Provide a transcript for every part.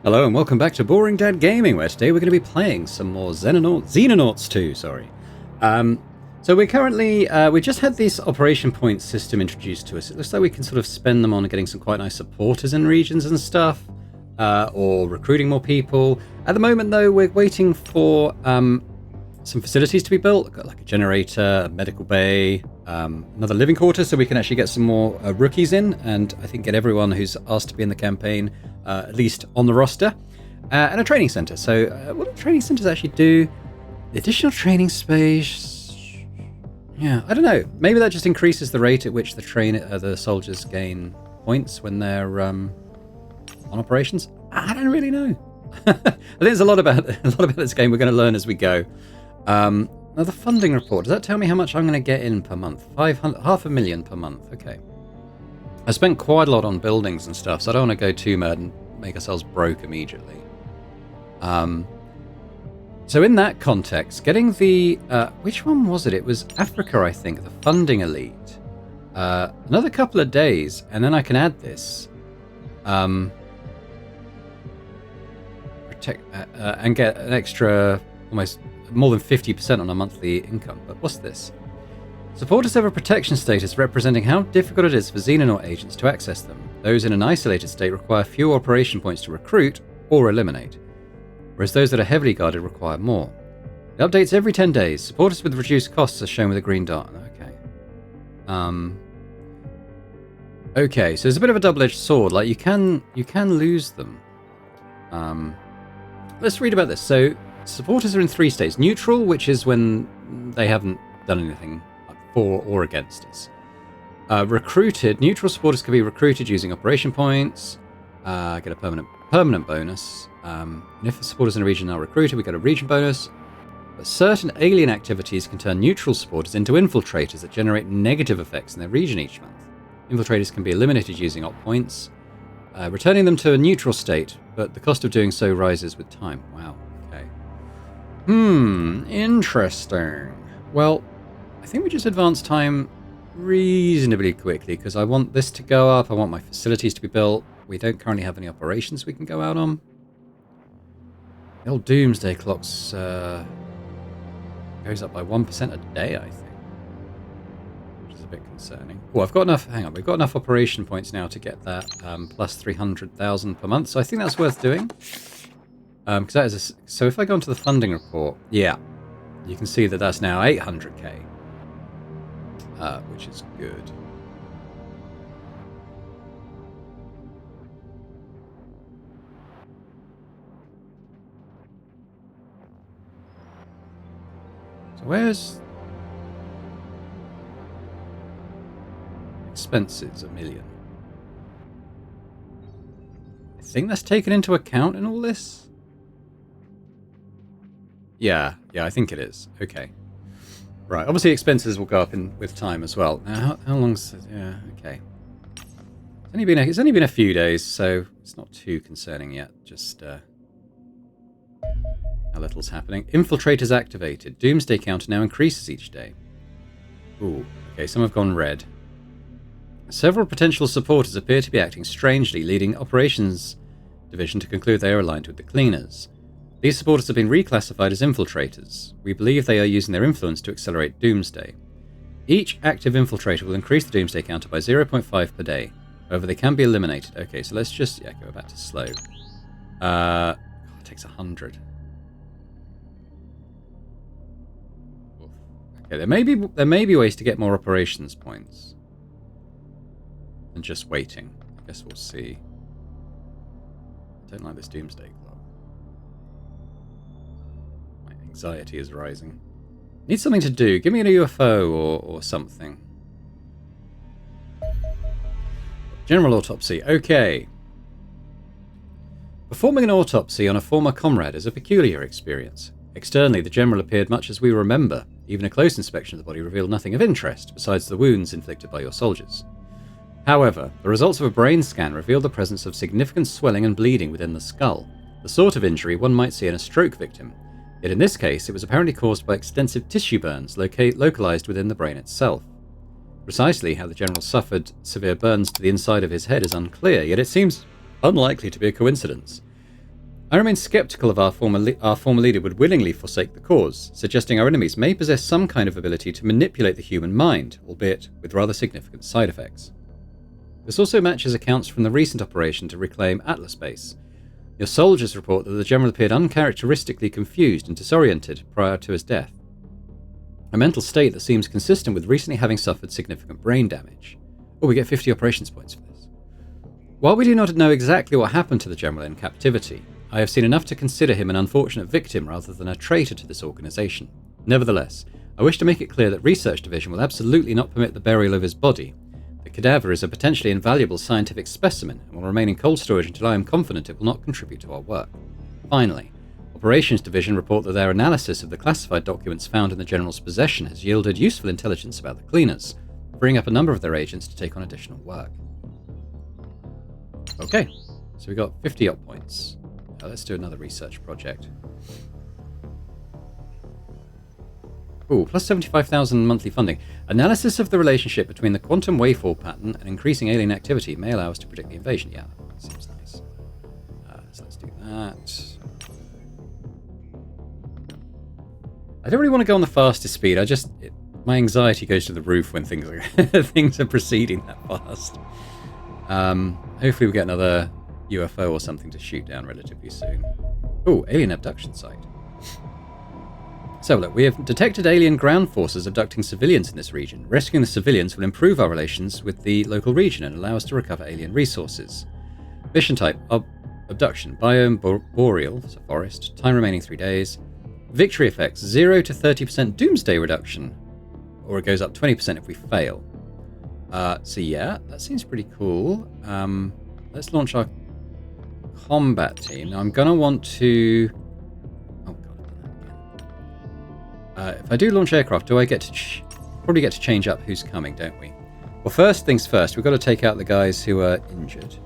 Hello and welcome back to Boring Dad Gaming, where today we're going to be playing some more Xenonauts 2, sorry. So we're currently, we just had this operation point system introduced to us. It looks like we can sort of spend them on getting some quite nice supporters in regions and stuff, or recruiting more people. At the moment though, we're waiting for some facilities to be built. We've got like a generator, a medical bay, another living quarter, so we can actually get some more rookies in, and I think get everyone who's asked to be in the campaign at least on the roster, and a training center. So what do training centers actually do? The additional training space, yeah, I don't know. Maybe that just increases the rate at which the soldiers gain points when they're on operations. I don't really know. I think there's a lot about this game we're going to learn as we go. Now the funding report, does that tell me how much I'm going to get in per month? $500,000 per month. Okay. I spent quite a lot on buildings and stuff, so I don't want to go too mad and make ourselves broke immediately. So in that context, getting the which one was it? It was Africa, I think. The funding elite. Another couple of days, and then I can add this. And get an extra almost more than 50% on a monthly income. But what's this? Supporters have a protection status representing how difficult it is for Xenonaut agents to access them. Those in an isolated state require fewer operation points to recruit or eliminate, whereas those that are heavily guarded require more. It updates every 10 days. Supporters with reduced costs are shown with a green dot. Okay. Okay, so it's a bit of a double-edged sword. Like you can lose them. Let's read about this. So supporters are in 3 states. Neutral, which is when they haven't done anything for or against us. Recruited. Neutral supporters can be recruited using operation points. Get a permanent bonus. And if the supporters in a region are recruited, we get a region bonus. But certain alien activities can turn neutral supporters into infiltrators that generate negative effects in their region each month. Infiltrators can be eliminated using op points, returning them to a neutral state, but the cost of doing so rises with time. Wow. Okay. Interesting. Well, I think we just advance time reasonably quickly because I want this to go up. I want my facilities to be built. We don't currently have any operations we can go out on. The old doomsday clocks goes up by 1% a day, I think, which is a bit concerning. Oh, I've got enough. Hang on, we've got enough operation points now to get that plus 300,000 per month. So I think that's worth doing. Because that is so. If I go onto the funding report, yeah, you can see that that's now 800k. Which is good. So where's expenses? $1 million. I think that's taken into account in all this. Yeah, I think it is. Okay. Right, obviously expenses will go up with time as well. Now, how long's... Yeah, okay. It's only been a few days, so it's not too concerning yet. Just how little's happening. Infiltrators activated. Doomsday counter now increases each day. Ooh, okay, some have gone red. Several potential supporters appear to be acting strangely, leading Operations Division to conclude they are aligned with the Cleaners. These supporters have been reclassified as infiltrators. We believe they are using their influence to accelerate Doomsday. Each active infiltrator will increase the Doomsday counter by 0.5 per day. However, they can be eliminated. Okay, so let's just go back to slow. It takes 100. Okay, there may be ways to get more operations points than just waiting. I guess we'll see. I don't like this Doomsday clock. Anxiety is rising. Need something to do. Give me a UFO or something. General autopsy. Okay. Performing an autopsy on a former comrade is a peculiar experience. Externally, the general appeared much as we remember. Even a close inspection of the body revealed nothing of interest, besides the wounds inflicted by your soldiers. However, the results of a brain scan revealed the presence of significant swelling and bleeding within the skull, the sort of injury one might see in a stroke victim. Yet in this case, it was apparently caused by extensive tissue burns localized within the brain itself. Precisely how the general suffered severe burns to the inside of his head is unclear, yet it seems unlikely to be a coincidence. I remain skeptical of our former leader would willingly forsake the cause, suggesting our enemies may possess some kind of ability to manipulate the human mind, albeit with rather significant side effects. This also matches accounts from the recent operation to reclaim Atlas Base. Your soldiers report that the General appeared uncharacteristically confused and disoriented prior to his death, a mental state that seems consistent with recently having suffered significant brain damage. Oh, we get 50 operations points for this. While we do not know exactly what happened to the General in captivity, I have seen enough to consider him an unfortunate victim rather than a traitor to this organisation. Nevertheless, I wish to make it clear that Research Division will absolutely not permit the burial of his body. The cadaver is a potentially invaluable scientific specimen and will remain in cold storage until I am confident it will not contribute to our work. Finally, Operations Division report that their analysis of the classified documents found in the General's possession has yielded useful intelligence about the cleaners, freeing up a number of their agents to take on additional work. Okay, so we got 50 op points. Let's do another research project. Ooh, plus 75,000 monthly funding. Analysis of the relationship between the quantum wavefall pattern and increasing alien activity may allow us to predict the invasion. Yeah, that seems nice. So let's do that. I don't really want to go on the fastest speed. My anxiety goes to the roof when things are proceeding that fast. Hopefully we get another UFO or something to shoot down relatively soon. Oh, alien abduction site. So look, we have detected alien ground forces abducting civilians in this region. Rescuing the civilians will improve our relations with the local region and allow us to recover alien resources. Mission type, abduction, biome boreal, so forest, time remaining 3 days. Victory effects, 0 to 30% doomsday reduction, or it goes up 20% if we fail. So yeah, that seems pretty cool. Let's launch our combat team. Now I'm gonna want to... Oh god. If I do launch aircraft, do I get to... Probably get to change up who's coming, don't we? Well, first things first, we've got to take out the guys who are injured.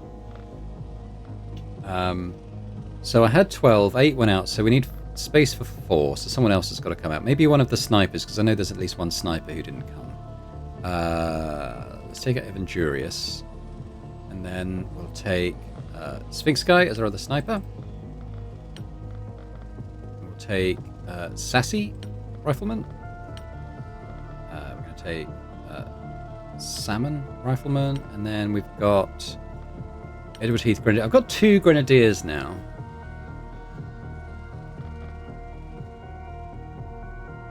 So I had 12, 8 went out, so we need space for 4, so someone else has got to come out. Maybe one of the snipers, because I know there's at least one sniper who didn't come. Let's take out Evangurius. And then we'll take Sphinx Guy as our other sniper. We'll take Sassy Rifleman. We're going to take Salmon Rifleman. And then we've got Edward Heath Grenadier. I've got 2 Grenadiers now.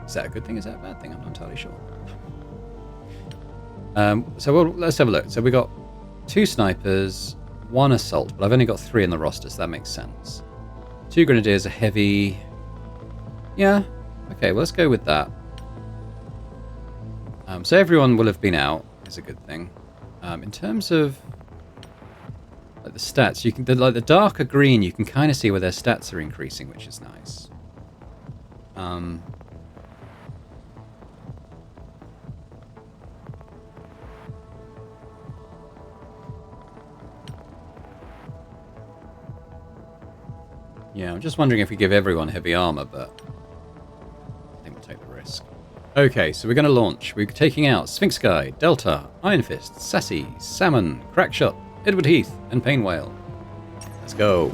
Is that a good thing? Is that a bad thing? I'm not entirely sure. Let's have a look. So we got 2 snipers, 1 assault, but I've only got 3 in the roster, so that makes sense. 2 grenadiers are heavy. Yeah, okay, well, let's go with that. So everyone will have been out, is a good thing. In terms of like the stats, you can the darker green, you can kind of see where their stats are increasing, which is nice. Yeah, I'm just wondering if we give everyone heavy armor, but I think we'll take the risk. Okay, so we're going to launch. We're taking out Sphinx Guy, Delta, Iron Fist, Sassy, Salmon, Crackshot, Edward Heath, and Pain Whale. Let's go.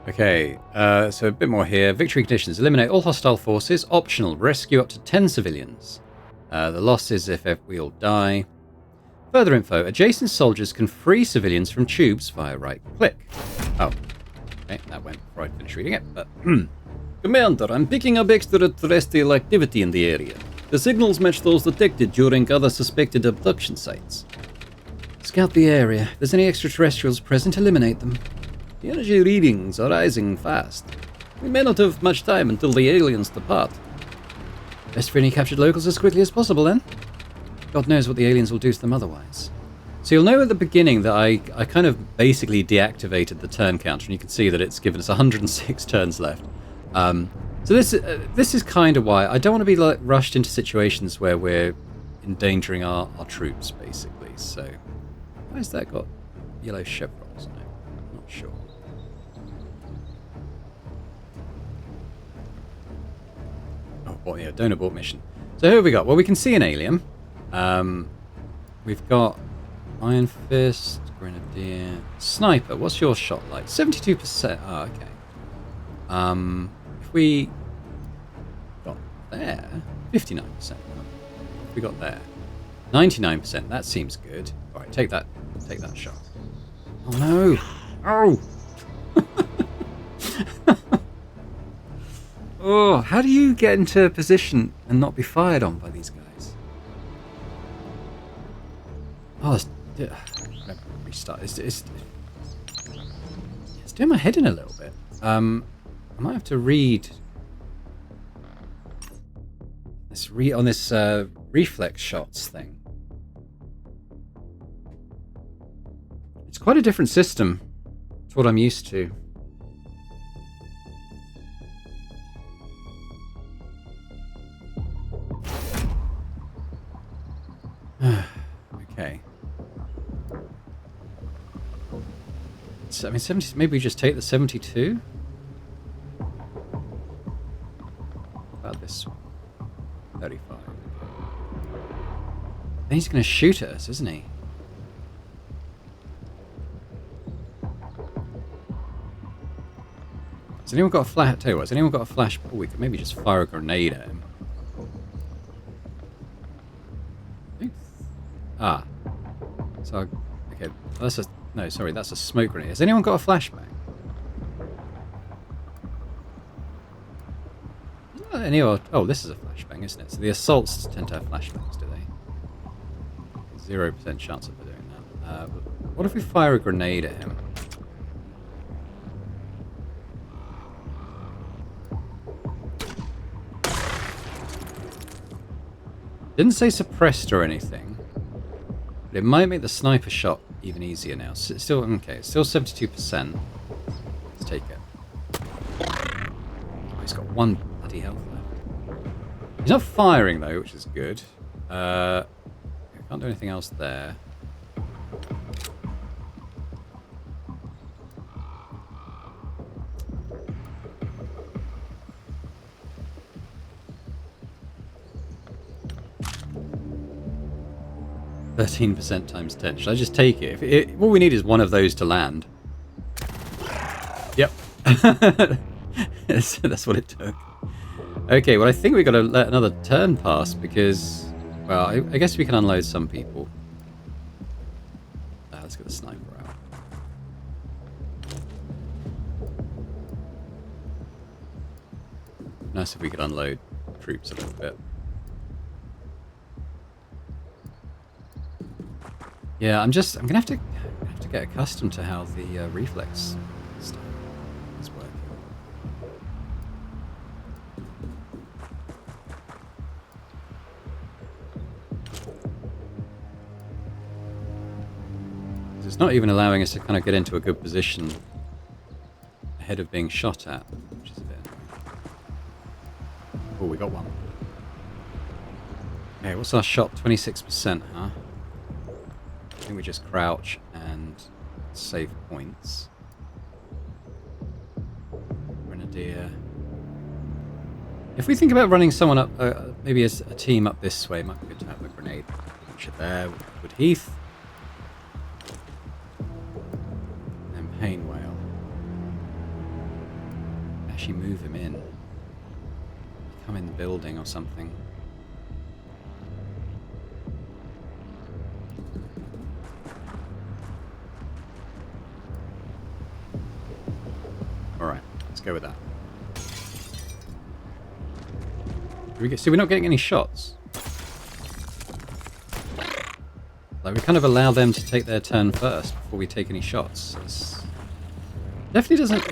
Okay, so a bit more here. Victory conditions. Eliminate all hostile forces. Optional. Rescue up to 10 civilians. The loss is if we all die. Further info. Adjacent soldiers can free civilians from tubes via right click. Oh. Okay, that went before I finished reading it, but... Commander, I'm picking up extraterrestrial activity in the area. The signals match those detected during other suspected abduction sites. Scout the area. If there's any extraterrestrials present, eliminate them. The energy readings are rising fast. We may not have much time until the aliens depart. Best free any captured locals as quickly as possible, then. God knows what the aliens will do to them otherwise. So you'll know at the beginning that I kind of basically deactivated the turn counter, and you can see that it's given us 106 turns left. So this is kind of why I don't want to be like rushed into situations where we're endangering our troops, basically. So why has that got yellow chevrons on it? I'm not sure. Oh, yeah, don't abort mission. So who have we got? Well, we can see an alien. We've got Iron Fist, Grenadier, Sniper. What's your shot like? 72%. Oh, okay. If we got there, 59%. If we got there, 99%. That seems good. All right, take that shot. Oh no! Oh! Oh, how do you get into a position and not be fired on by these guys? Oh, let me restart. It's doing my head in a little bit. I might have to read this on this reflex shots thing. It's quite a different system to what I'm used to. Okay. So, I mean, 70. Maybe we just take the 72. About this one. 35. Then he's going to shoot at us, isn't he? Has anyone got a flash? Tell you what, has anyone got a flash? Oh, we could maybe just fire a grenade at him. Ah. So, okay. That's a... No, sorry, that's a smoke grenade. Has anyone got a flashbang? Oh, this is a flashbang, isn't it? So the assaults tend to have flashbangs, do they? 0% chance of doing that. But what if we fire a grenade at him? Didn't say suppressed or anything. But it might make the sniper shot even easier now. So it's still, okay, it's still 72%. Let's take it. Oh, he's got one bloody health left. He's not firing though, which is good. I can't do anything else there. %, times 10. Should I just take it? All we need is one of those to land. Yep. That's what it took. Okay, well I think we've got to let another turn pass because, well, I guess we can unload some people. Let's get the sniper out. Nice if we could unload troops a little bit. Yeah, I'm gonna have to get accustomed to how the reflex stuff is working. It's not even allowing us to kind of get into a good position ahead of being shot at, which is a bit annoying. Oh, we got one. Okay, what's our shot? 26%, huh? I think we just crouch and save points. Grenadier. If we think about running someone up, maybe as a team up this way, it might be good to have a grenade launcher there. Wood Heath. And Pain Whale. Actually move him in. Come in the building or something. Alright, let's go with that. See, we're not getting any shots. Like, we kind of allow them to take their turn first before we take any shots. It's definitely doesn't...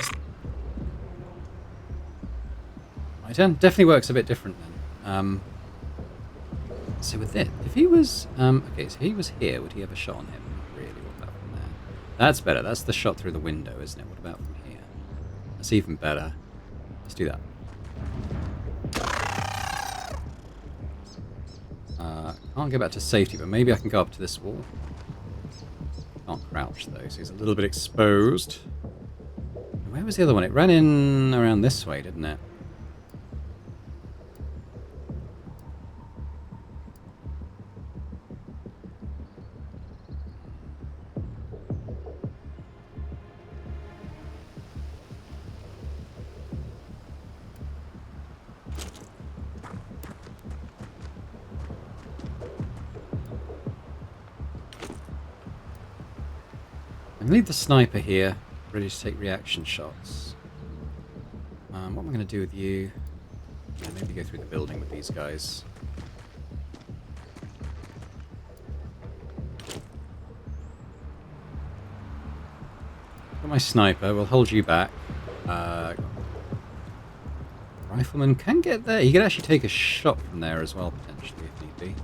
My turn definitely works a bit different then. So with it, if he was... okay, so he was here. Would he have a shot on him? Not really. What about from there? That's better. That's the shot through the window, isn't it? What about from here? That's even better. Let's do that. Can't go back to safety, but maybe I can go up to this wall. Can't crouch though, so he's a little bit exposed. Where was the other one? It ran in around this way, didn't it? I'm going to leave the sniper here, ready to take reaction shots. What am I going to do with you? Yeah, maybe go through the building with these guys. Got my sniper, we'll hold you back. Rifleman can get there. He could actually take a shot from there as well, potentially, if need be.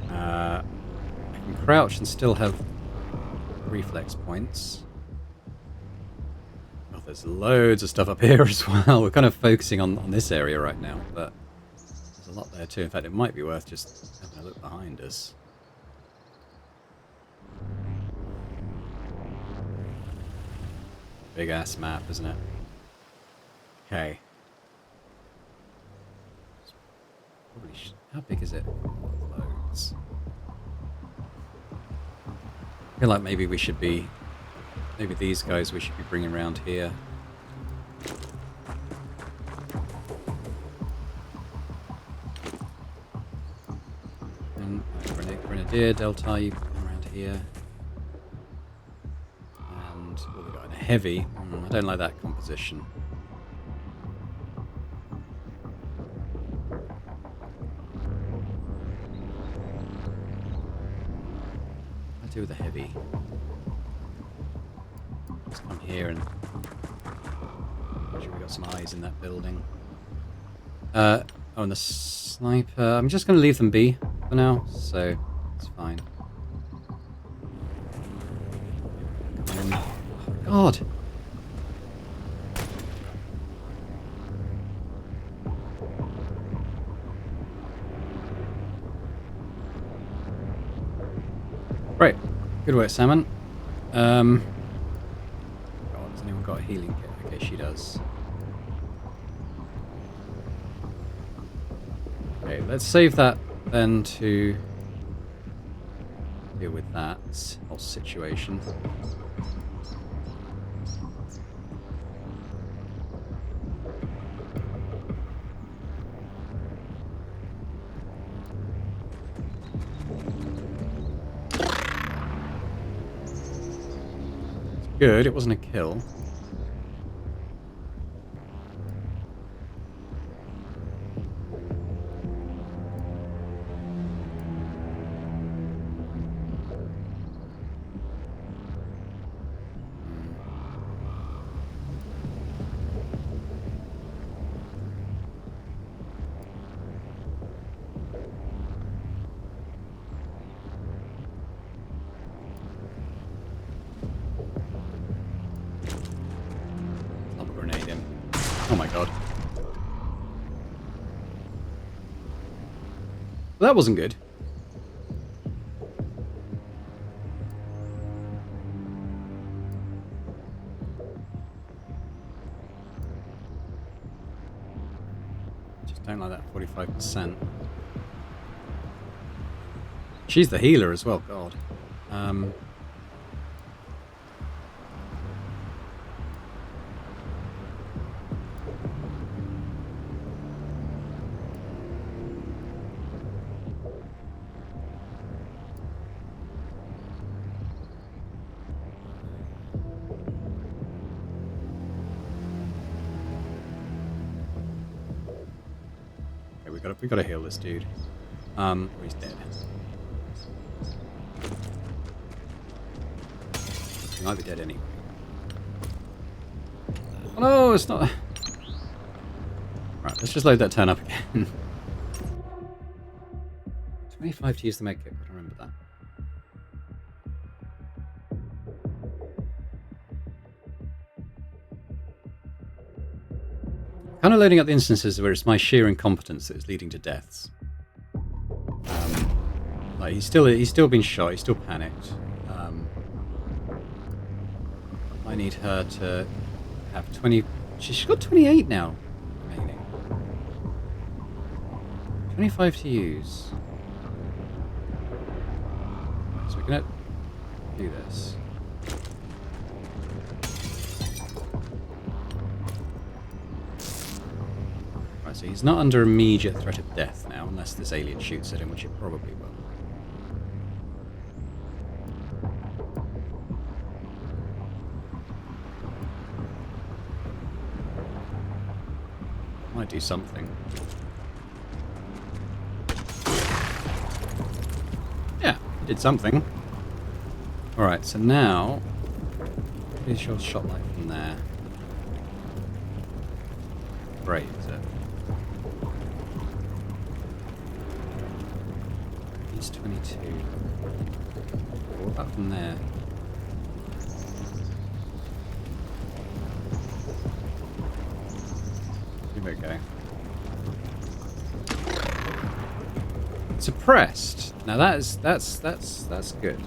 I can crouch and still have reflex points. Oh, there's loads of stuff up here as well. We're kind of focusing on this area right now, but there's a lot there too. In fact, it might be worth just having a look behind us. Big ass map, isn't it? Okay. Probably how big is it? Loads. I feel like maybe we should be... Maybe these guys we should be bringing around here. And Grenadier, Delta, you come around here. And what we got in a heavy. I don't like that composition. I'll do with the heavy. Let's come here and make sure we got some eyes in that building. Oh, and the sniper. I'm just going to leave them be for now, so it's fine. Come on. Oh, God. Right. Good work, Salmon. God, has anyone got a healing kit? Okay, she does. Okay, let's save that then to deal with that whole situation. Good, it wasn't a kill. Oh my god. Well, that wasn't good. Just don't like that 45%. She's the healer as well, god. We gotta heal this dude. He's dead. He might be dead anyway. Oh no, it's not. Right, let's just load that turn up again. 25 to use the medkit, gotta remember that. Kind of loading up the instances where it's my sheer incompetence that is leading to deaths. Like he's still been shot. He's still panicked. I need her to have 20. She's got 28 now remaining. 25 to use. So we're gonna do this. So he's not under immediate threat of death now, unless this alien shoots at him, which it probably will. might do something. Yeah, it did something. Alright, so now... what is your shot like from there? Great, is it? He's 22. What about from there? Here we go. Suppressed. Now that's good.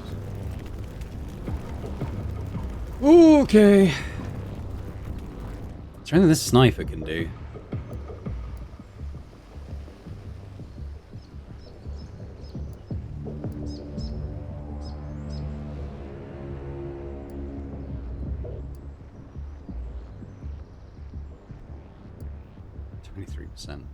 Okay. Is there anything this sniper can do? %.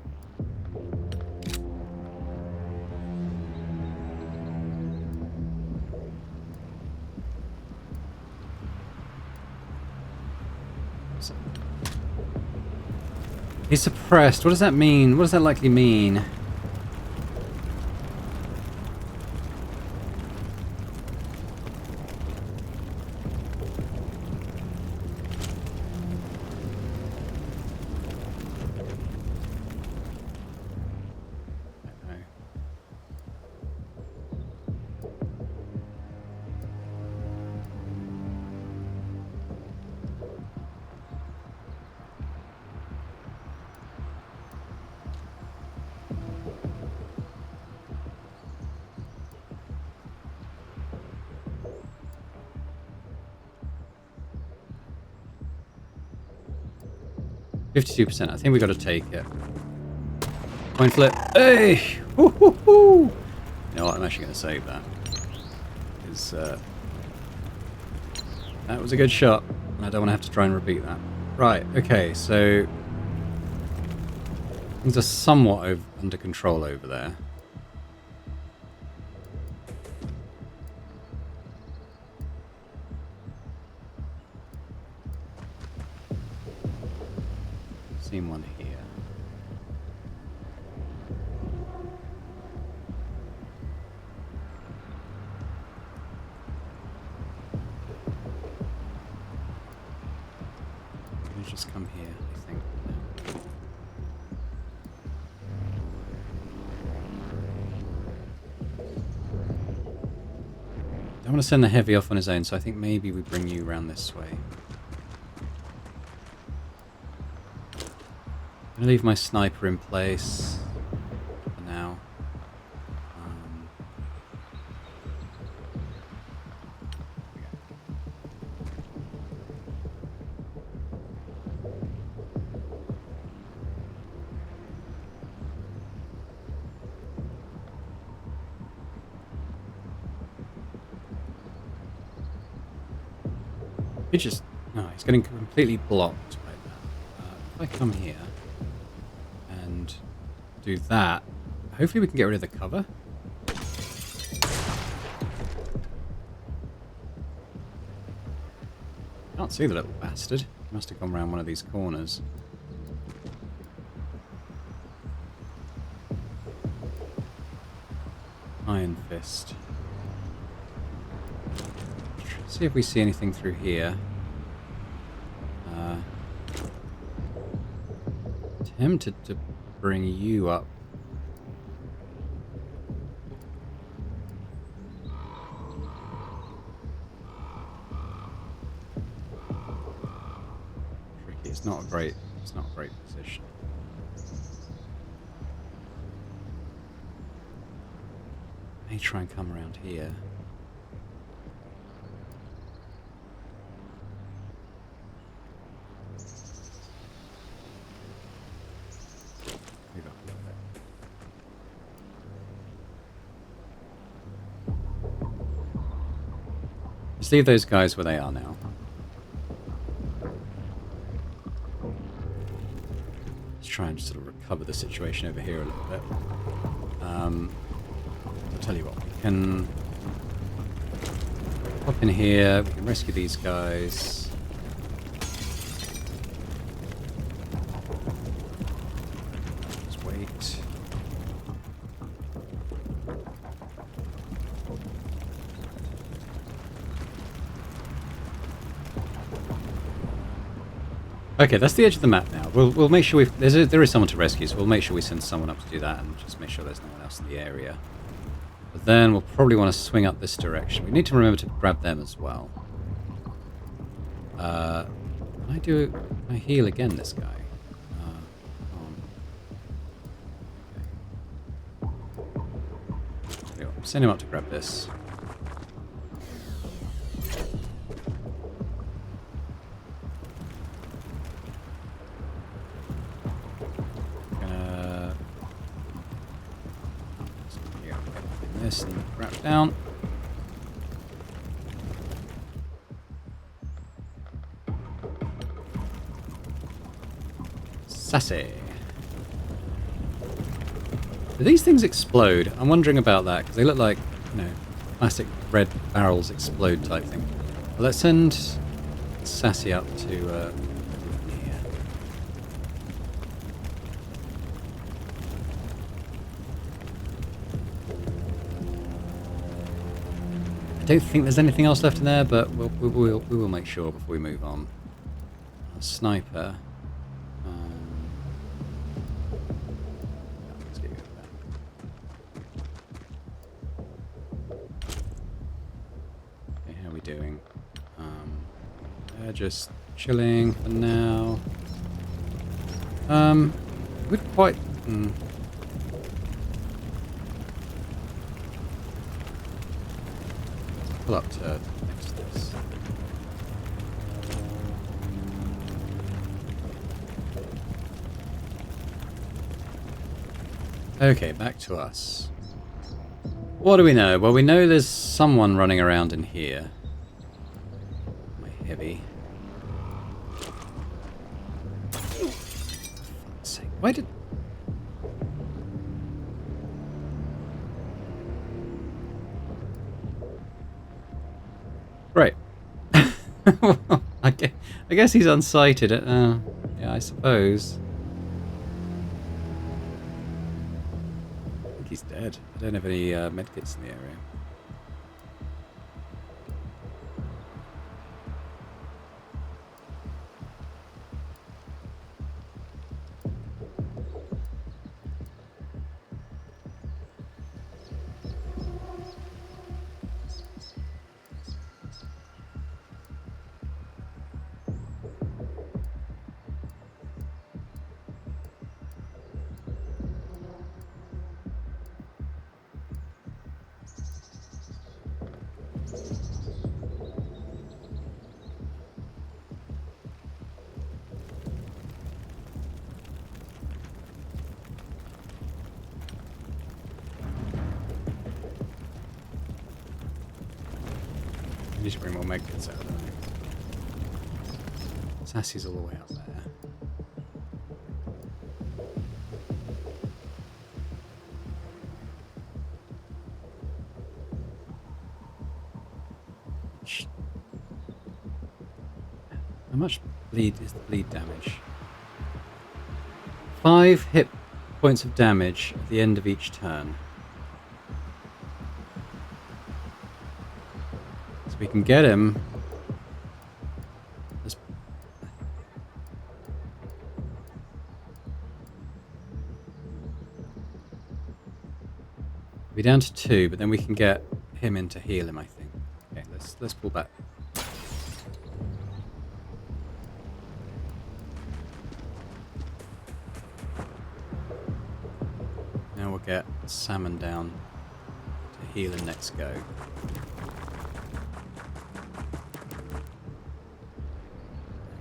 He's suppressed. What does that mean? What does that likely mean? %. I think we got to take it. Coin flip. Hey! Woo-hoo-hoo! You know what? I'm actually going to save that. Because that was a good shot. And I don't want to have to try and repeat that. Right, okay, so... things are somewhat under control over there. Seen one here. Let me just come here, I think. Don't want to send the heavy off on his own, so I think maybe we bring you around this way. I'm going to leave my sniper in place for now. He just... no, he's getting completely blocked by that. If I come here... and do that. Hopefully we can get rid of the cover. Can't see the little bastard. He must have gone around one of these corners. Iron Fist. See if we see anything through here. Tempted to bring you up. Tricky. It's not a great position. May try and come around here. Let's leave those guys where they are now. Let's try and sort of recover the situation over here a little bit. I'll tell you what, we can pop in here, we can rescue these guys. Okay, that's the edge of the map now. We'll make sure there is someone to rescue, so we'll make sure we send someone up to do that and just make sure there's no one else in the area. But then we'll probably want to swing up this direction. We need to remember to grab them as well. Can I heal again this guy? Okay. Send him up to grab this. This and wrap down. Sassy. Do these things explode? I'm wondering about that because they look like, you know, plastic red barrels explode type thing. Well, let's send Sassy up to here. I don't think there's anything else left in there, but we will make sure before we move on. A sniper. Let's get rid of that. Okay, how are we doing? They're just chilling for now. We'd quite. Pull up to next to this. Okay, back to us. What do we know? Well, we know there's someone running around in here. My heavy. For fuck's sake. Why did... Right. I guess he's unsighted. Yeah, I suppose. I think he's dead. I don't have any medkits in the area. I need to bring more medkits out, don't I? Sassy's all the way up there. How much bleed is the bleed damage? 5 hit points of damage at the end of each turn. So we can get him. We're down to 2, but then we can get him in to heal him, I think. Okay, let's pull back. Now we'll get Salmon down to heal him next go.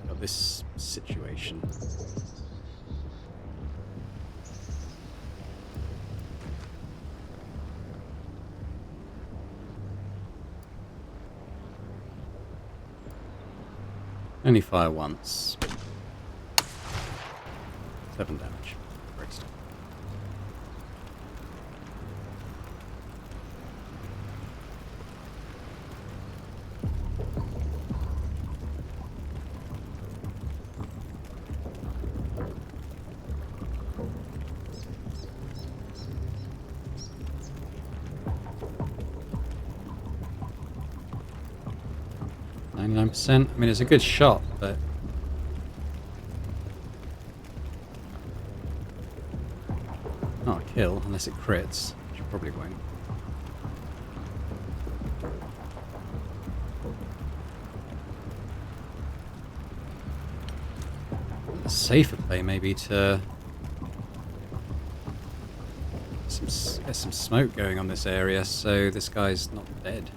Got this situation. Only fire once. 7 damage. Great stuff. I mean, it's a good shot, but kill, unless it crits, which it probably won't. A safer play maybe to get some smoke going on this area so this guy's not dead.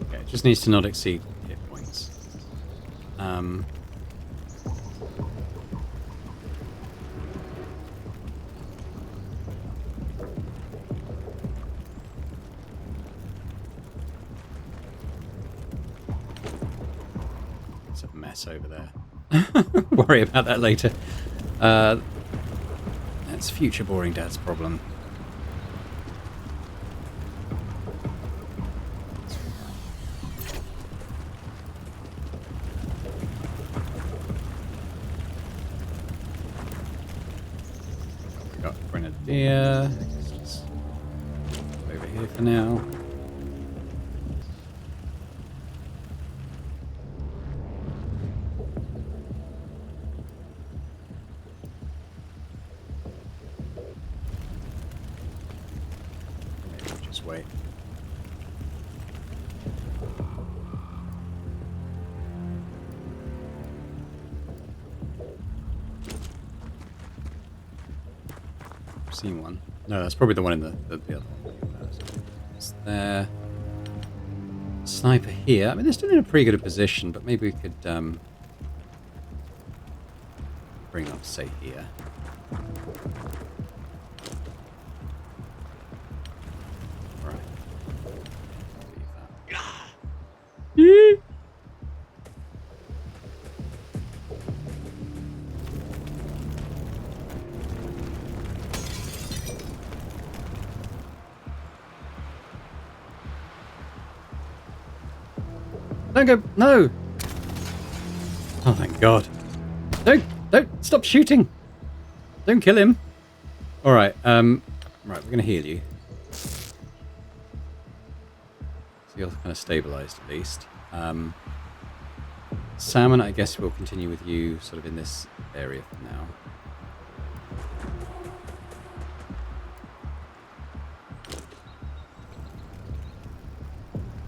Okay, it just needs to not exceed hit points. It's a mess over there. Worry about that later. That's future Boring Dad's problem. We got Grenadier. Just over here for now. Just wait. I've seen one. No, that's probably the one in the other one. It's there. Sniper here. I mean, they're still in a pretty good position, but maybe we could bring up, say, here. Alright. Leave that. Don't go. No. Oh, thank God. Don't stop shooting. Don't kill him. All right. Right. We're gonna heal you. So you're kind of stabilized at least. Salmon, I guess we'll continue with you sort of in this area for now.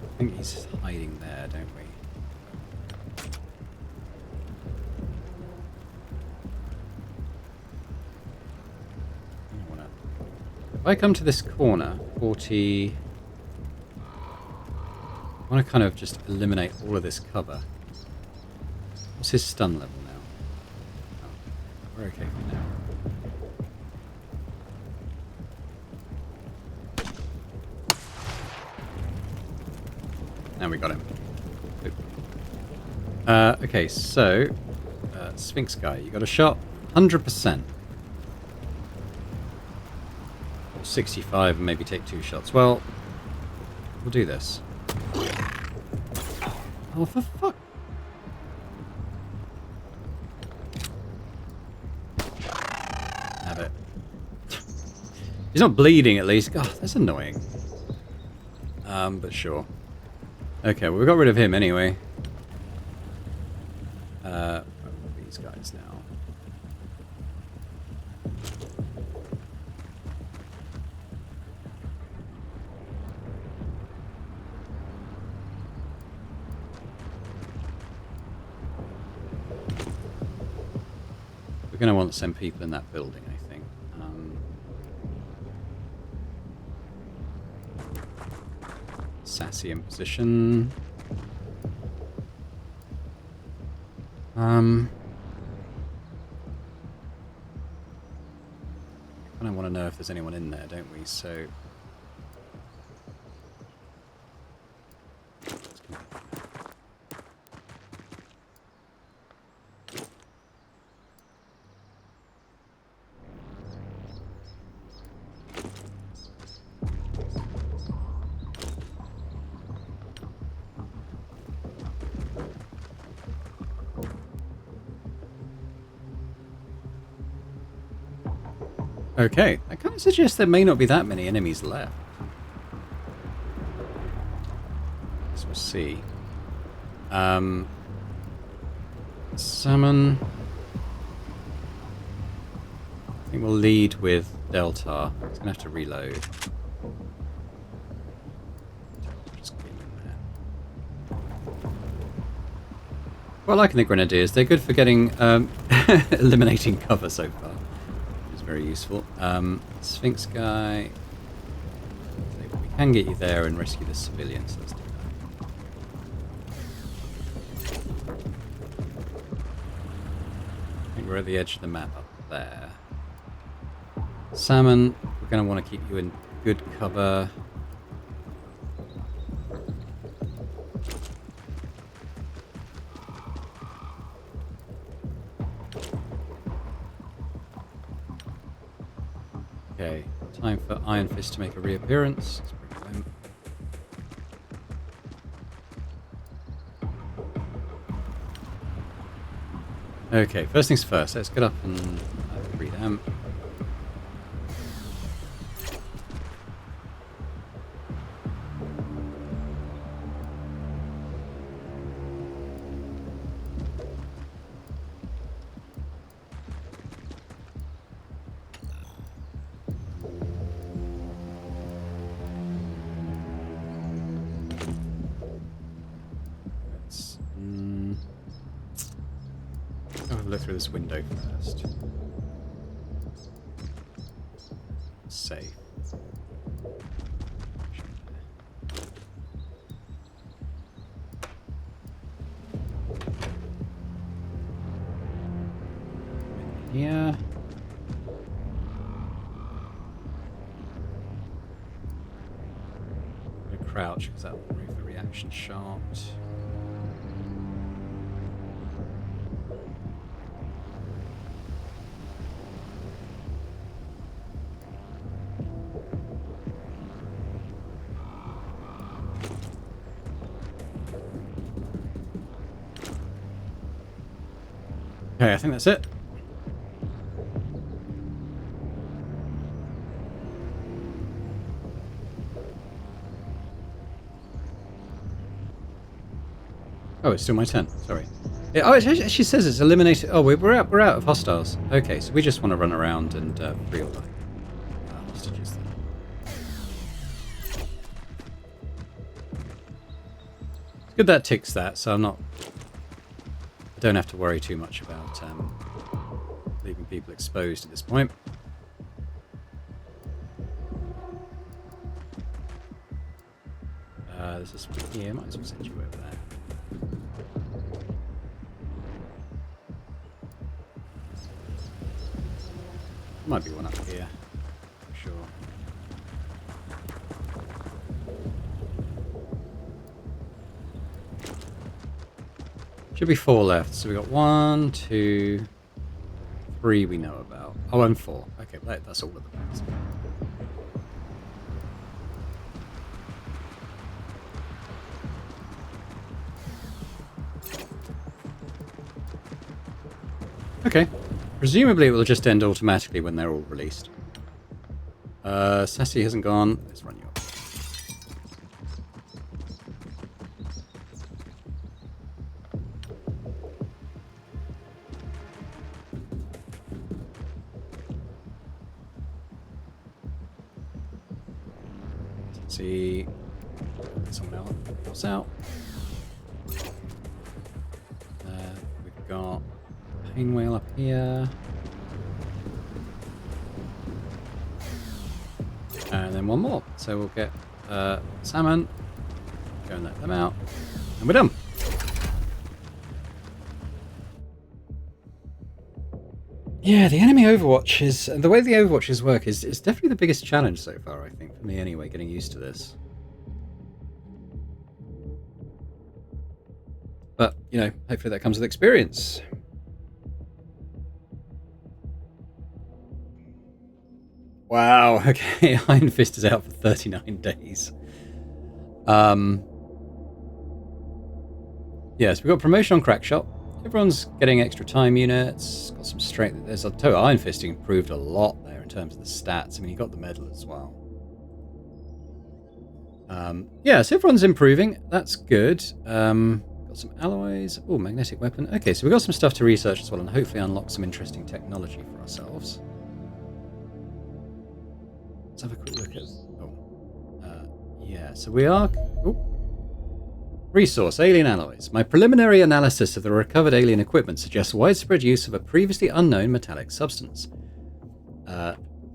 I think he's hiding there, don't we? If I come to this corner, 40... I want to kind of just eliminate all of this cover. What's his stun level now? Oh, we're okay for now. And we got him. Good. Okay, so Sphinx guy, you got a shot, 100%. 65 and maybe take 2 shots. Well, we'll do this. Oh, for fuck. Have it. He's not bleeding at least. God, that's annoying. But sure. Okay, well, we got rid of him anyway. These guys now. We're going to want to send people in that building, I think. Sassy in position. I kind of want to know if there's anyone in there, don't we? So... Okay, I kind of suggest there may not be that many enemies left. As we'll see. Salmon. I think we'll lead with Delta. It's going to have to reload. Just get in there. Well, liking the Grenadiers. They're good for getting eliminating cover so far, which is very useful. Sphinx guy. We can get you there and rescue the civilians. Let's do that. I think we're at the edge of the map up there. Salmon, we're going to want to keep you in good cover. Okay, time for Iron Fist to make a reappearance. Let's bring him in. Okay, first things first, let's get up and read amp. Look through this window first. Safe. Here. I'm gonna crouch because that will remove the reaction shot. Okay, I think that's it. Oh, it's still my turn. Sorry. Oh, it actually says it's eliminated. Oh, we're out of hostiles. Okay, so we just want to run around and free all the hostages then. It's good that ticks that, so I don't have to worry too much about leaving people exposed at this point. There's this one here. Might as well send you over there. Might be one up here. I'm sure. Should be 4 left. So we got 1, 2, 3 we know about. Oh, and 4. Okay, that's all of them. Okay. Presumably it will just end automatically when they're all released. Sassy hasn't gone. Let's run you up. Let's see. Someone else out. We've got Pain Whale up here. And then one more. So we'll get Salmon. Go and let them out. And we're done. Yeah, the enemy Overwatch is... The way the Overwatches work is definitely the biggest challenge so far, I think. For me anyway, getting used to this. But, you know, hopefully that comes with experience. Wow, okay, Iron Fist is out for 39 days. Yes, we've got promotion on Crackshot. Everyone's getting extra time units, got some strength. There's a total Iron Fisting improved a lot there in terms of the stats. I mean, you got the medal as well. Yeah, so everyone's improving. That's good. Got Got some alloys. Oh, magnetic weapon. Okay, so we've got some stuff to research as well and hopefully unlock some interesting technology for ourselves. Let's have a quick look at... yeah, so we are... Oh. Resource, alien alloys. My preliminary analysis of the recovered alien equipment suggests widespread use of a previously unknown metallic substance.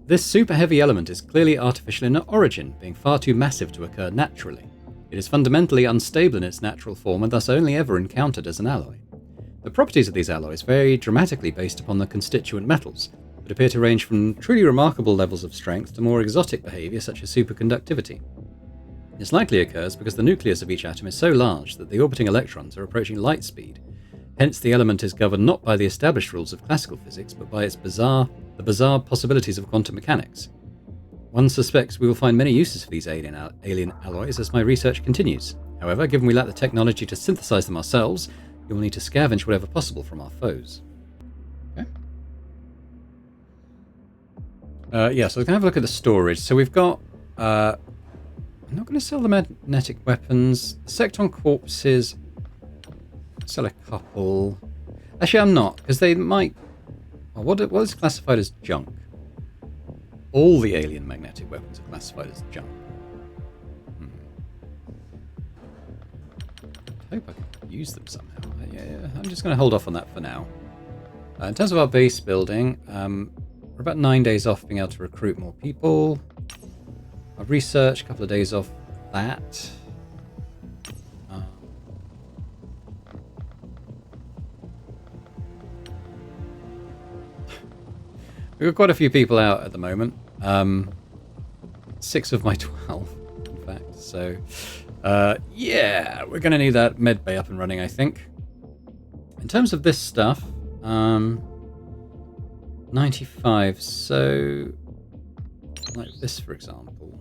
This super heavy element is clearly artificial in origin, being far too massive to occur naturally. It is fundamentally unstable in its natural form and thus only ever encountered as an alloy. The properties of these alloys vary dramatically based upon the constituent metals, but appear to range from truly remarkable levels of strength to more exotic behavior such as superconductivity. This likely occurs because the nucleus of each atom is so large that the orbiting electrons are approaching light speed. Hence, the element is governed not by the established rules of classical physics, but by the bizarre possibilities of quantum mechanics. One suspects we will find many uses for these alien alloys as my research continues. However, given we lack the technology to synthesize them ourselves, we will need to scavenge whatever possible from our foes. Okay. Yeah, so we can have a look at the storage. So we've got... I'm not going to sell the magnetic weapons. The Secton corpses... Sell a couple. Actually, I'm not, because they might... Well, what is classified as junk? All the alien magnetic weapons are classified as junk. I hope I can use them somehow. Yeah, I'm just going to hold off on that for now. In terms of our base building, we're about 9 days off being able to recruit more people. Our research, a couple of days off that. We've got quite a few people out at the moment. 6 of my 12, in fact. So, yeah, we're going to need that med bay up and running, I think. In terms of this stuff, 95. So, like this, for example.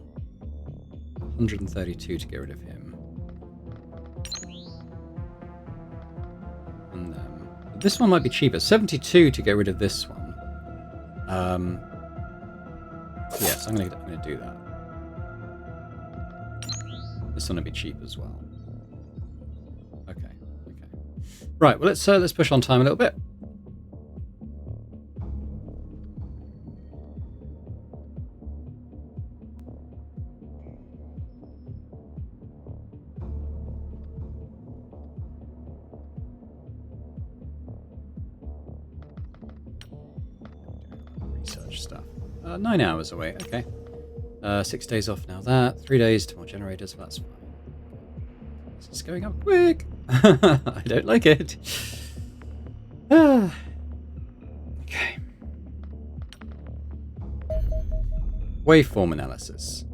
132 to get rid of him. And this one might be cheaper. 72 to get rid of this one. Yes, I'm going to do that. This one will be cheap as well. Okay. Right, well let's push on time a little bit. Research stuff. 9 hours away, okay. 6 days off now that. 3 days to more generators, well, that's fine. This is going up quick. I don't like it. Okay. Waveform analysis.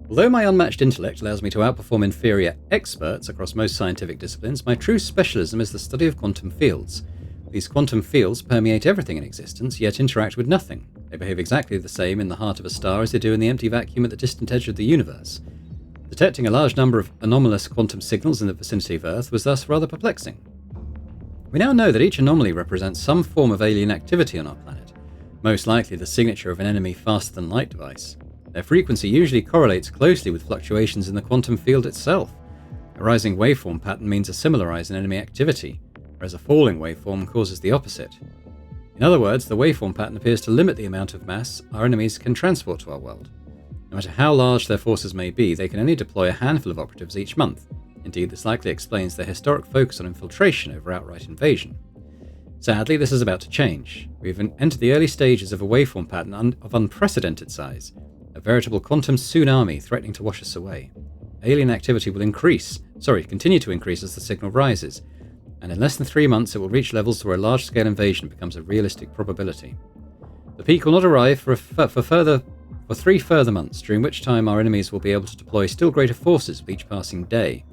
Although my unmatched intellect allows me to outperform inferior experts across most scientific disciplines, my true specialism is the study of quantum fields. These quantum fields permeate everything in existence, yet interact with nothing. They behave exactly the same in the heart of a star as they do in the empty vacuum at the distant edge of the universe. Detecting a large number of anomalous quantum signals in the vicinity of Earth was thus rather perplexing. We now know that each anomaly represents some form of alien activity on our planet, most likely the signature of an enemy faster-than-light device. Their frequency usually correlates closely with fluctuations in the quantum field itself. A rising waveform pattern means a similar rise in enemy activity, whereas a falling waveform causes the opposite. In other words, the waveform pattern appears to limit the amount of mass our enemies can transport to our world. No matter how large their forces may be, they can only deploy a handful of operatives each month. Indeed, this likely explains their historic focus on infiltration over outright invasion. Sadly, this is about to change. We've entered the early stages of a waveform pattern of unprecedented size, a veritable quantum tsunami threatening to wash us away. Alien activity will continue to increase as the signal rises, and in less than 3 months it will reach levels where a large-scale invasion becomes a realistic probability. The peak will not arrive for 3 further months, during which time our enemies will be able to deploy still greater forces with each passing day.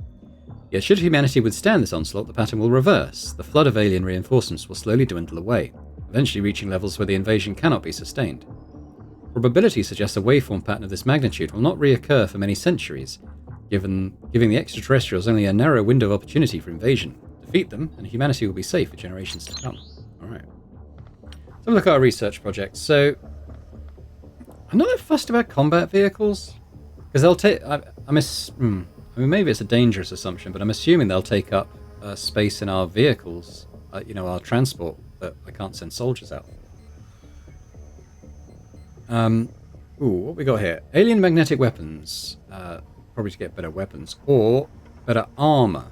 Yet should humanity withstand this onslaught, the pattern will reverse. The flood of alien reinforcements will slowly dwindle away, eventually reaching levels where the invasion cannot be sustained. Probability suggests a waveform pattern of this magnitude will not reoccur for many centuries, giving the extraterrestrials only a narrow window of opportunity for invasion. Defeat them, and humanity will be safe for generations to come. Alright. So we'll look at our research project. So, I'm not that fussed about combat vehicles, because they'll take... I mean, maybe it's a dangerous assumption, but I'm assuming they'll take up space in our vehicles, our transport, that I can't send soldiers out. Ooh, what we got here? Alien magnetic weapons. Probably to get better weapons. Or better armor.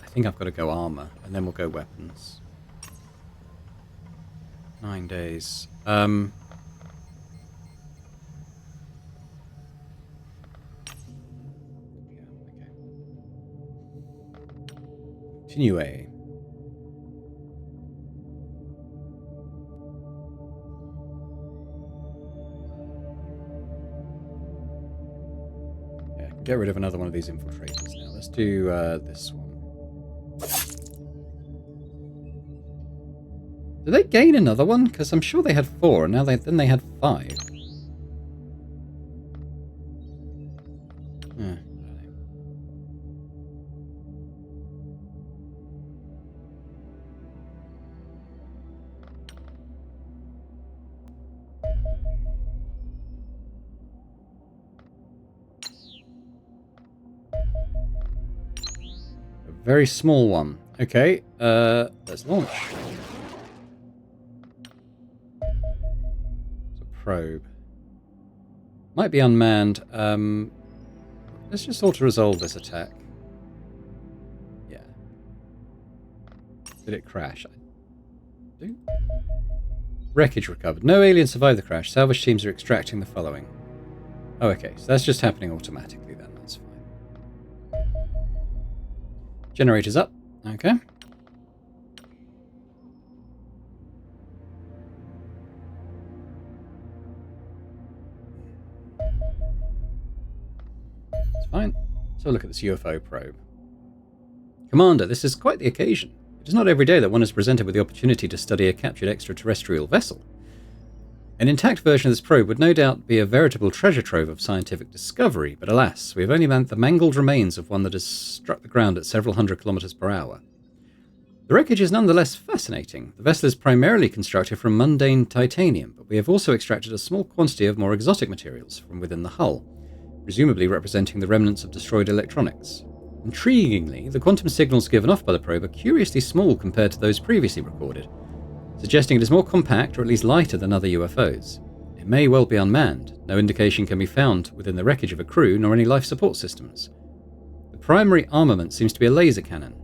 I think I've got to go armor, and then we'll go weapons. 9 days. Yeah, okay. Continue A. Yeah, I can get rid of another one of these infiltrators now. Let's do this one. Did they gain another one? Because I'm sure they had 4, and now then they had 5. A very small one. Okay, let's launch. It's a probe. Might be unmanned. Let's just auto-resolve this attack. Yeah. Did it crash? I do. Wreckage recovered. No aliens survived the crash. Salvage teams are extracting the following. Oh, okay. So that's just happening automatically then. That's fine. Generators up. Okay. It's fine. So look at this UFO probe. Commander, this is quite the occasion. It is not every day that one is presented with the opportunity to study a captured extraterrestrial vessel. An intact version of this probe would no doubt be a veritable treasure trove of scientific discovery, but alas, we have only the mangled remains of one that has struck the ground at several hundred kilometers per hour. The wreckage is nonetheless fascinating. The vessel is primarily constructed from mundane titanium, but we have also extracted a small quantity of more exotic materials from within the hull, presumably representing the remnants of destroyed electronics. Intriguingly, the quantum signals given off by the probe are curiously small compared to those previously recorded, suggesting it is more compact or at least lighter than other UFOs. It may well be unmanned. No indication can be found within the wreckage of a crew nor any life support systems. The primary armament seems to be a laser cannon.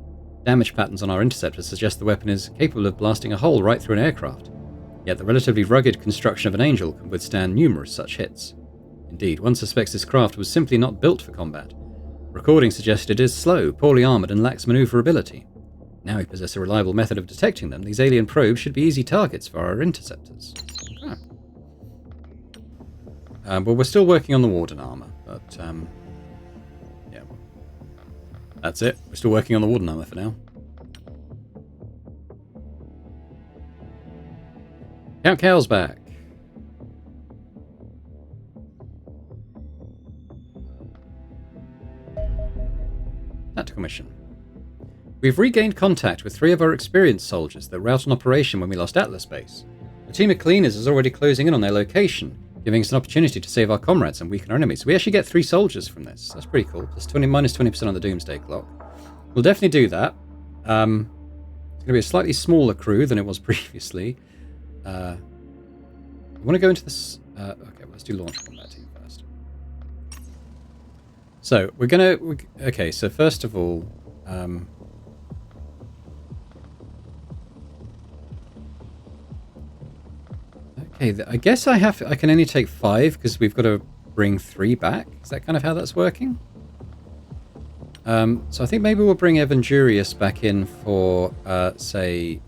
Damage patterns on our interceptors suggest the weapon is capable of blasting a hole right through an aircraft, yet the relatively rugged construction of an Angel can withstand numerous such hits. Indeed, one suspects this craft was simply not built for combat. Recordings suggest it is slow, poorly armoured, and lacks maneuverability. Now we possess a reliable method of detecting them. These alien probes should be easy targets for our interceptors. Okay. Well, we're still working on the Warden armour, but yeah, well, that's it. We're still working on the Warden armour for now. Count Cow's back. Tactical mission. We've regained contact with 3 of our experienced soldiers that were out on operation when we lost Atlas Base. A team of cleaners is already closing in on their location, giving us an opportunity to save our comrades and weaken our enemies. We actually get 3 soldiers from this. That's pretty cool. Plus minus 20% on the Doomsday Clock. We'll definitely do that. It's going to be a slightly smaller crew than it was previously. I want to go into this... okay, well, let's do launch combat team first. So, we're going to... Okay, so first of all... okay, I guess I can only take 5 because we've got to bring 3 back. Is that kind of how that's working? So I think maybe we'll bring Evangelius back in for, say,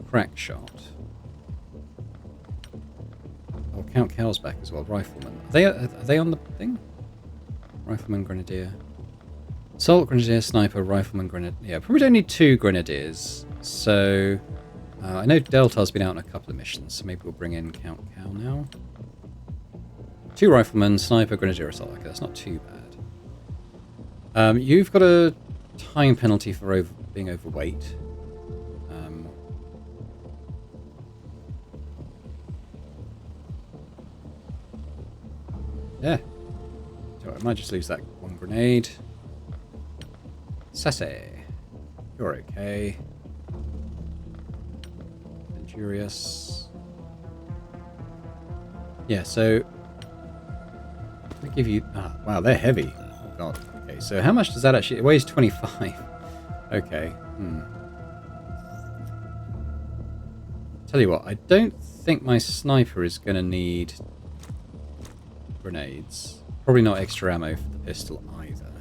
Crackshot. Or Count Cow's back as well, Rifleman. Are they on the thing? Rifleman, Grenadier. Assault, Grenadier, Sniper, Rifleman, Grenadier. Yeah, probably don't need 2 Grenadiers. So, I know Delta's been out on a couple of missions, so maybe we'll bring in Count Cow now. 2 Riflemen, Sniper, Grenadier, Assault. Okay, that's not too bad. You've got a time penalty for being overweight. Yeah. So I might just lose that 1 grenade. Sassy. You're okay. Injurious. Yeah, so... Let me give you... Ah, wow, they're heavy. Oh, God. Okay, so how much does that actually... It weighs 25. Okay. Tell you what, I don't think my sniper is going to need grenades. Probably not extra ammo for the pistol either.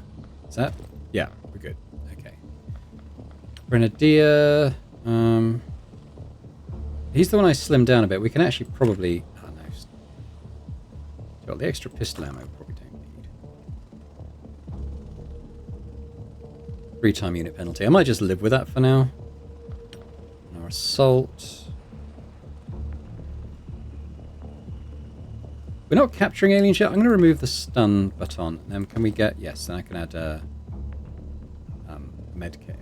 Is that... Yeah, we're good. Okay. Grenadier... He's the one I slimmed down a bit. We can actually probably... Oh, no. Well, the extra pistol ammo we probably don't need. 3-time unit penalty. I might just live with that for now. Our assault. We're not capturing aliens yet. I'm going to remove the stun baton. Then can we get... Yes, then I can add a medkit in.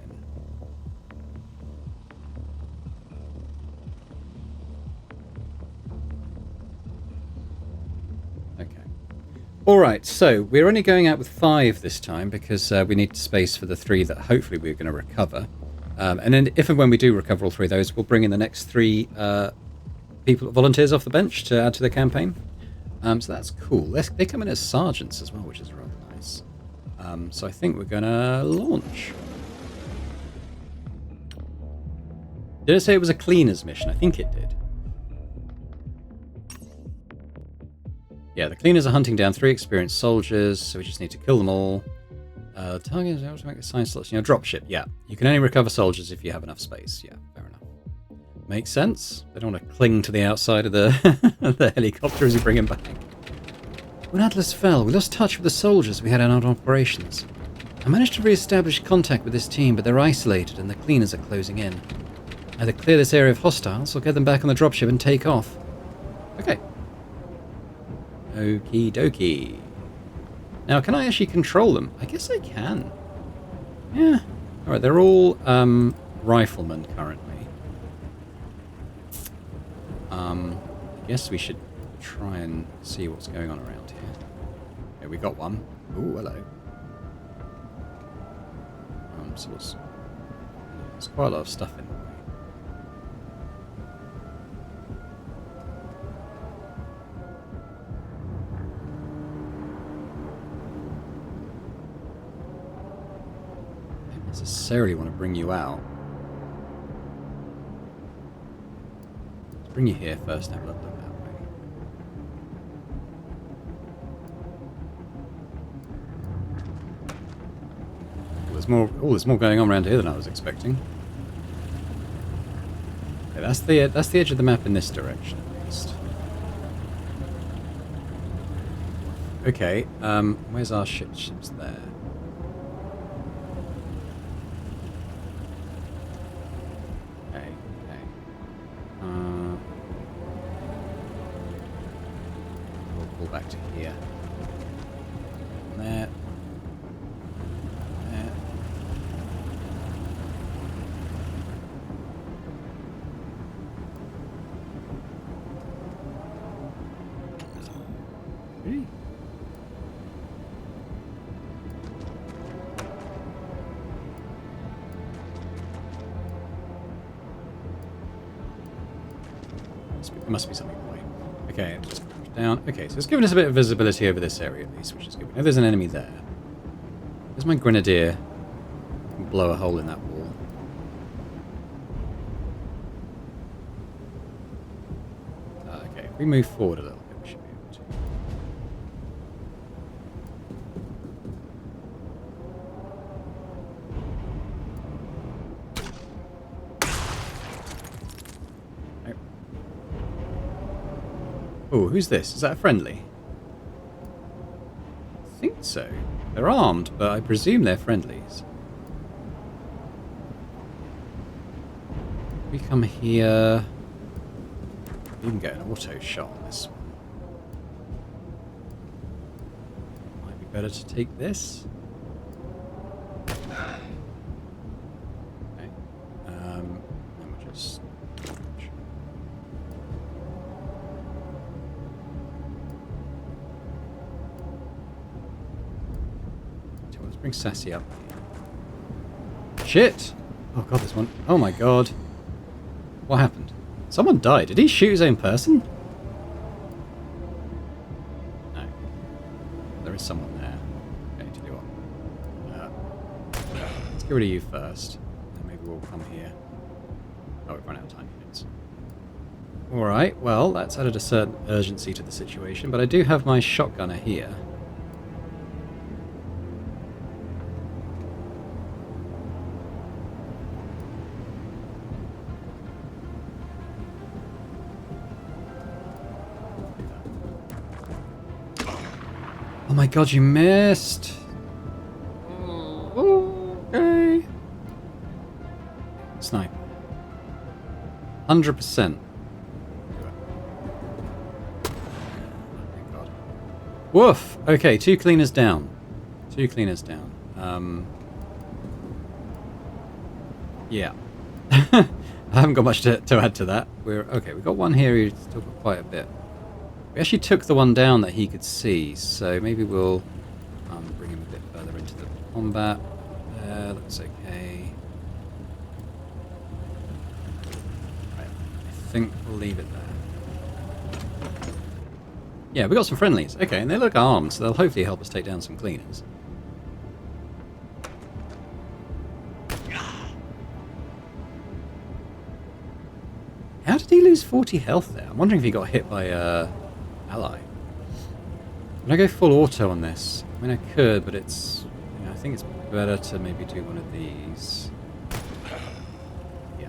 Alright, so we're only going out with 5 this time because we need space for the 3 that hopefully we're going to recover. And then if and when we do recover all 3 of those, we'll bring in the next 3 volunteers off the bench to add to the campaign. So that's cool. They come in as sergeants as well, which is rather nice. So I think we're going to launch. Did it say it was a cleaner's mission? I think it did. Yeah, the cleaners are hunting down 3 experienced soldiers, so we just need to kill them all. Target is able to make assigned slots. Dropship, yeah. You can only recover soldiers if you have enough space. Yeah, fair enough. Makes sense. They don't want to cling to the outside of the, the helicopter as you bring him back. When Atlas fell, we lost touch with the soldiers we had in our operations. I managed to re-establish contact with this team, but they're isolated and the cleaners are closing in. Either clear this area of hostiles or get them back on the dropship and take off. Okay. Okie dokie. Now, can I actually control them? I guess I can. Yeah. Alright, they're all riflemen currently. I guess we should try and see what's going on around here. Okay, we got one. Ooh, hello. So there's quite a lot of stuff in there. Necessarily want to bring you out. Let's bring you here first and have a look that way. Well, there's more going on around here than I was expecting. Okay, that's the edge of the map in this direction at least. Okay, where's our ships there? Back to here. There. There. Really? There must be something in the way. Okay, just down. Okay, so it's given us a bit of visibility over this area at least, which is good. We know there's an enemy there. There's my grenadier. I can blow a hole in that wall. Okay, if we move forward a little bit, we should be able to. Oh, who's this? Is that a friendly? I think so. They're armed, but I presume they're friendlies. We come here. We can get an auto shot on this one. Might be better to take this. Okay. Then we'll just. Bring Sassy up here. Shit! Oh god, this one. Oh my god. What happened? Someone died. Did he shoot his own person? No. There is someone there. Okay, to do what? Let's get rid of you first. And maybe we'll come here. Oh, we've run out of time units. Alright, well, that's added a certain urgency to the situation, but I do have my shotgunner here. Oh my god, you missed! Okay. Sniper. 100%. Woof! Okay, 2 cleaners down. 2 cleaners down. Yeah. I haven't got much to add to that. Okay, we've got one here who's still got quite a bit. We actually took the one down that he could see, so maybe we'll bring him a bit further into the combat. Looks okay. Right, I think we'll leave it there. Yeah, we got some friendlies. Okay, and they look armed, so they'll hopefully help us take down some cleaners. How did he lose 40 health there? I'm wondering if he got hit by ally. Can I go full auto on this? I mean, I could, but it's... I think it's better to maybe do one of these. Yeah,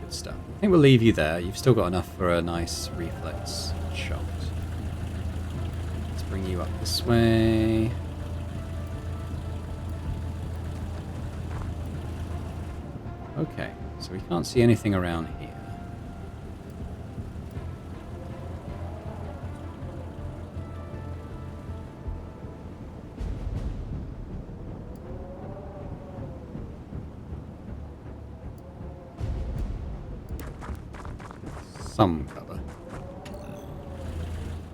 good stuff. I think we'll leave you there. You've still got enough for a nice reflex shot. Let's bring you up this way. Okay, so we can't see anything around here. Some cover.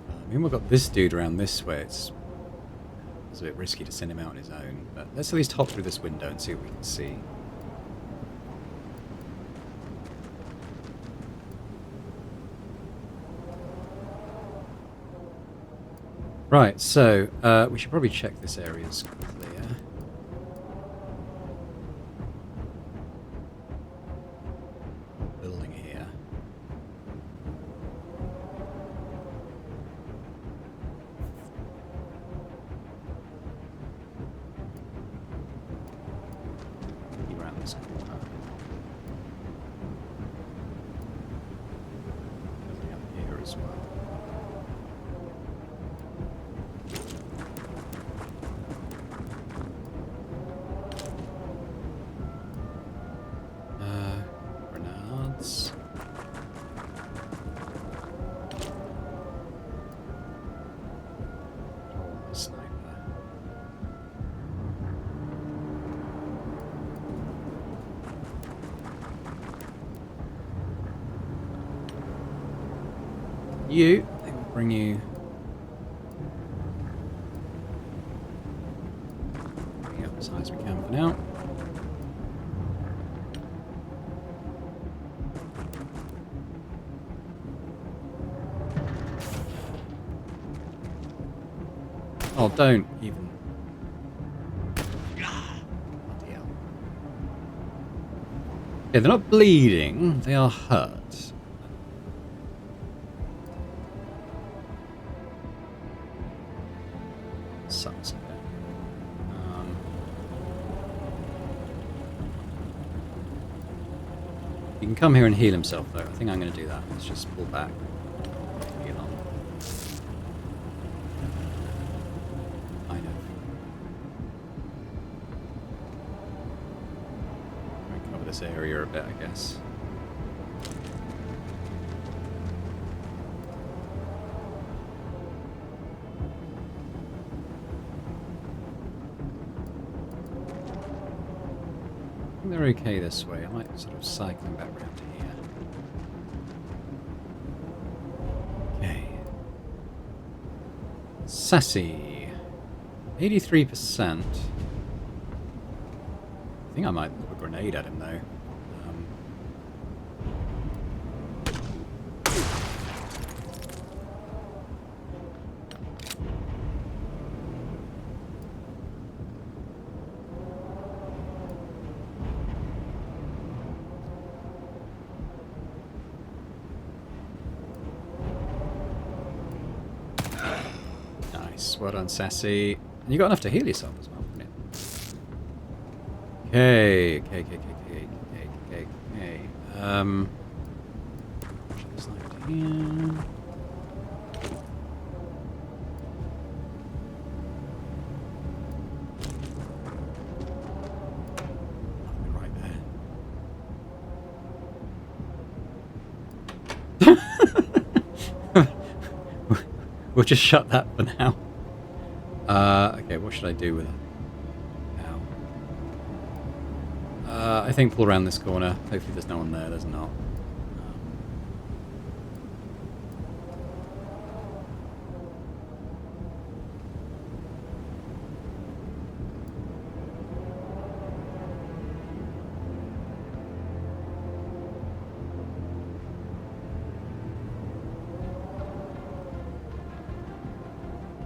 I mean, we've got this dude around this way. It's a bit risky to send him out on his own, but let's at least hop through this window and see what we can see. Right, so we should probably check this area's clear. Building here. Around this corner. Nothing up here as well. Grenades. Oh, sniper. You, I think we'll bring you. Bring you up as high as we can for now. Oh, don't even. Bloody hell. Yeah, they're not bleeding, they are hurt. Sucks. He can come here and heal himself, though. I think I'm going to do that. Let's just pull back. Heal on. I know. Cover this area a bit, I guess. I think they're okay this way. I might sort of cycle them back around to here. Okay. Sassy. 83%. think I might lob a grenade at him, though. Nice. Well done, Sassy. And you got enough to heal yourself as well, didn't you? Okay. Slide here. Right there. We'll just shut that for now. Okay, what should I do with it now? I think pull around this corner. Hopefully there's no one there. There's not.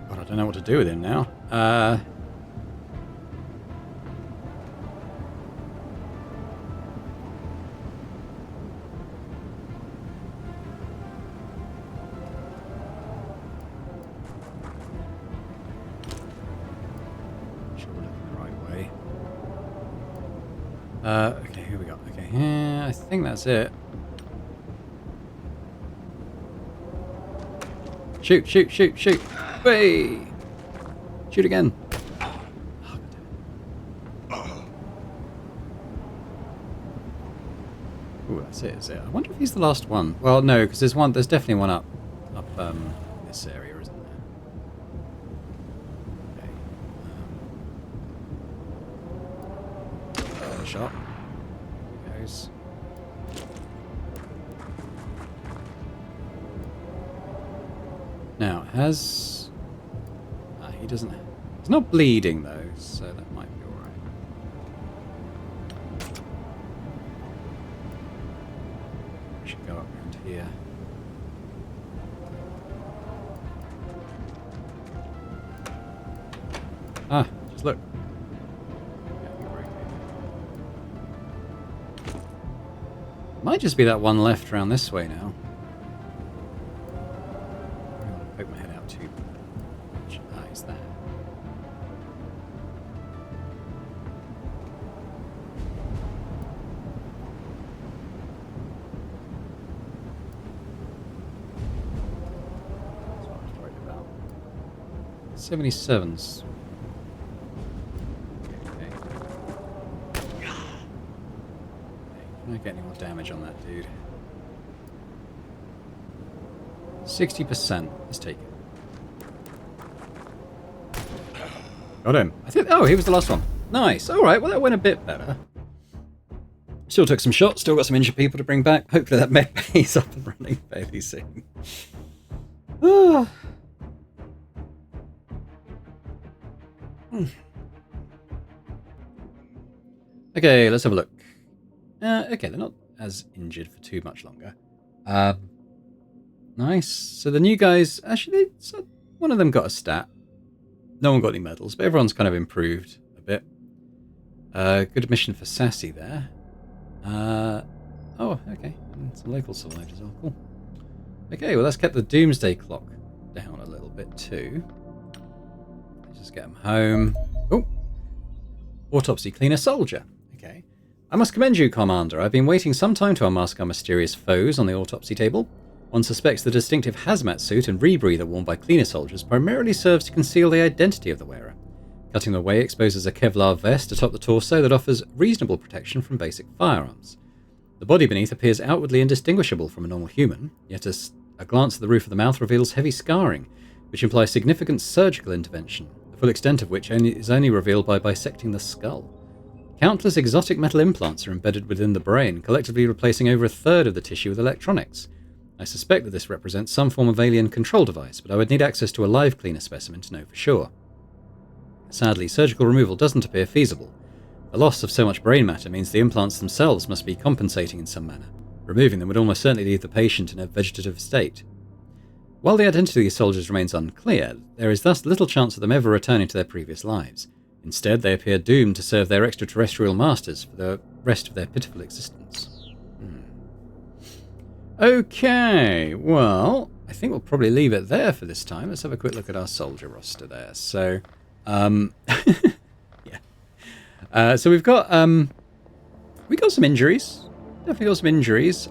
God, I don't know what to do with him now. Okay, here we go. Okay, yeah, I think that's it. Shoot! Hey! Shoot again. Ooh, that's it, is it? I wonder if he's the last one. Well, no, because there's definitely one up this area, isn't there? Okay. Shot. There he goes. Now, he doesn't... He's not bleeding, though, so that might be alright. We should go up around here. Ah, just look. Might just be that one left around this way now. I don't want to poke my head out too much. Ah, he's there. That's what I was worried about. 77s. Can I get any more damage on that dude? 60%. Let's take it. Got him. I think. Oh, he was the last one. Nice. All right. Well, that went a bit better. Still took some shots. Still got some injured people to bring back. Hopefully that med bay's up and running fairly soon. Okay, let's have a look. Okay, they're not as injured for too much longer. Nice. So the new guys, actually, one of them got a stat. No one got any medals, but everyone's kind of improved a bit. Good mission for Sassy there. Oh, okay. And some local survived as well. Cool. Okay, well, that's kept the doomsday clock down a little bit too. Let's just get them home. Oh! Autopsy cleaner soldier. Okay. I must commend you, Commander. I've been waiting some time to unmask our mysterious foes on the autopsy table. One suspects the distinctive hazmat suit and rebreather worn by cleaner soldiers primarily serves to conceal the identity of the wearer. Cutting them away exposes a Kevlar vest atop the torso that offers reasonable protection from basic firearms. The body beneath appears outwardly indistinguishable from a normal human, yet a glance at the roof of the mouth reveals heavy scarring, which implies significant surgical intervention, the full extent of which is only revealed by bisecting the skull. Countless exotic metal implants are embedded within the brain, collectively replacing over a third of the tissue with electronics. I suspect that this represents some form of alien control device, but I would need access to a live cleaner specimen to know for sure. Sadly, surgical removal doesn't appear feasible. The loss of so much brain matter means the implants themselves must be compensating in some manner. Removing them would almost certainly leave the patient in a vegetative state. While the identity of these soldiers remains unclear, there is thus little chance of them ever returning to their previous lives. Instead, they appear doomed to serve their extraterrestrial masters for the rest of their pitiful existence. Okay, well, I think we'll probably leave it there for this time. Let's have a quick look at our soldier roster there. So, yeah. So we've got some injuries. Definitely got some injuries.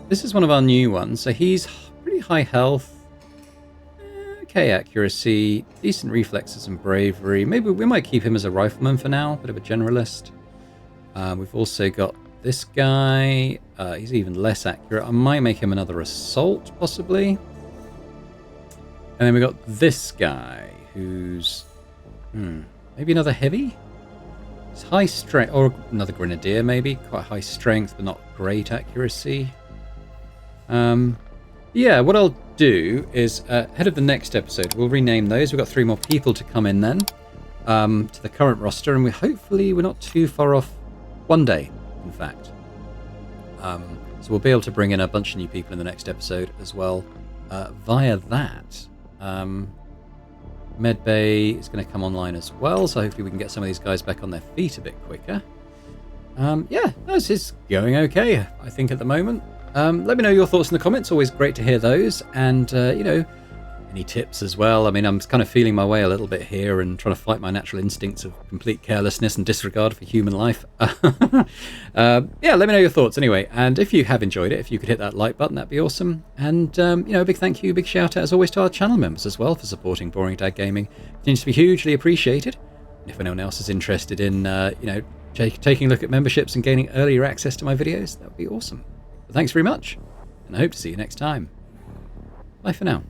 This is one of our new ones. So he's pretty high health. Okay, accuracy, decent reflexes and bravery. Maybe we might keep him as a rifleman for now, bit of a generalist. We've also got this guy. He's even less accurate. I might make him another assault, possibly. And then we've got this guy, who's maybe another heavy. It's high strength, or another grenadier, maybe quite high strength, but not great accuracy. Yeah, what I'll do is ahead of the next episode, we'll rename those. We've got 3 more people to come in then to the current roster, and hopefully we're not too far off. One day, in fact. So we'll be able to bring in a bunch of new people in the next episode as well via that. Medbay is going to come online as well, so hopefully we can get some of these guys back on their feet a bit quicker. Yeah, this is going okay, I think, at the moment. Let me know your thoughts in the comments. Always great to hear those. And, you know, any tips as well. I mean, I'm kind of feeling my way a little bit here and trying to fight my natural instincts of complete carelessness and disregard for human life. Yeah, let me know your thoughts anyway. And if you have enjoyed it, if you could hit that like button, that'd be awesome. And, you know, a big thank you, big shout out as always to our channel members as well for supporting Boring Dad Gaming. It continues to be hugely appreciated. And if anyone else is interested in, you know, taking a look at memberships and gaining earlier access to my videos, that would be awesome. But thanks very much, and I hope to see you next time. Bye for now.